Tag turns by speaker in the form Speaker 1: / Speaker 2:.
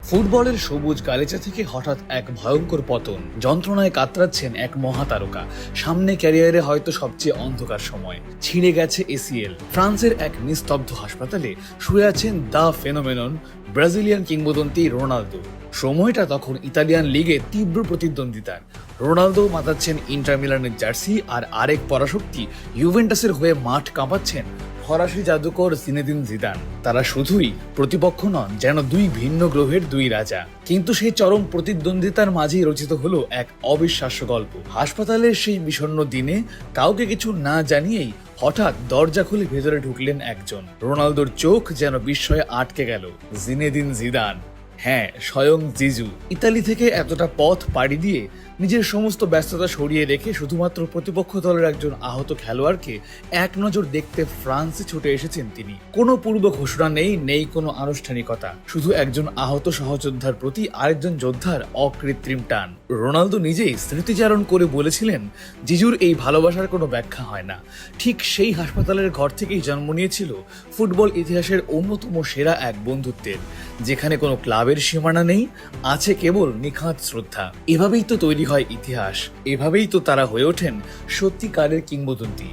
Speaker 1: ফুটবলের সবুজ গালিচা থেকে হঠাৎ এক ভয়ঙ্কর পতন, যন্ত্রণায় কাতরাচ্ছেন এক মহাতারকা। সামনে ক্যারিয়ারে হয়তো সবচেয়ে অন্ধকার সময়, ছিঁড়ে গেছে এসিএল। ফ্রান্সের এক নিস্তব্ধ হাসপাতালে শুয়ে আছেন দ্য ফেনোমেনন ব্রাজিলিয়ান কিংবদন্তি রোনালদো। সময়টা তখন ইতালিয়ান লিগে তীব্র প্রতিদ্বন্দ্বিতার। রোনালদো মাতাচ্ছেন ইন্টার মিলানের জার্সি, আর আরেক পরাশক্তি ইউভেন্টাসের হয়ে মাঠ কাঁপাচ্ছেন ফরাসি জাদুকর জিনেদিন জিদান। তারা শুধুই প্রতিপক্ষ নন, যেন দুই ভিন্ন গ্রহের দুই রাজা। কিন্তু সেই চরম প্রতিদ্বন্দ্বিতার মাঝেই রচিত হলো এক অবিশ্বাস্য গল্প। হাসপাতালের সেই বিষণ্ণ দিনে কাউকে কিছু না জানিয়েই হঠাৎ দরজা খুলে ভেতরে ঢুকলেন একজন। রোনালদোর চোখ যেন বিস্ময়ে আটকে গেল। জিনেদিন জিদান, হ্যাঁ, স্বয়ং জিজু। ইতালি থেকে এতটা পথ পাড়ি দিয়ে নিজের সমস্ত ব্যস্ততা সরিয়ে রেখে শুধুমাত্র প্রতিপক্ষ দলের একজন আহত খেলোয়াড়কে এক নজর দেখতে ফ্রান্সে ছুটে এসেছেন তিনি। কোনো পূর্ব ঘোষণা নেই কোনো আনুষ্ঠানিকতা, শুধু একজন আহত সহযোদ্ধার প্রতি আরেকজন যোদ্ধার অকৃত্রিম টান। রোনালদো নিজেই স্মৃতিচারণ করে বলেছিলেন, জিজুর এই ভালোবাসার কোনো ব্যাখ্যা হয় না। ঠিক সেই হাসপাতালের ঘর থেকেই জন্ম নিয়েছিল ফুটবল ইতিহাসের অন্যতম সেরা এক বন্ধুত্বের, যেখানে কোনো ক্লাবের সীমানা নেই, আছে কেবল নিখাত শ্রদ্ধা। এভাবেই তো তৈরি হয় ইতিহাস, এভাবেই তো তারা হয়ে ওঠেন সত্যিকারের কিংবদন্তি।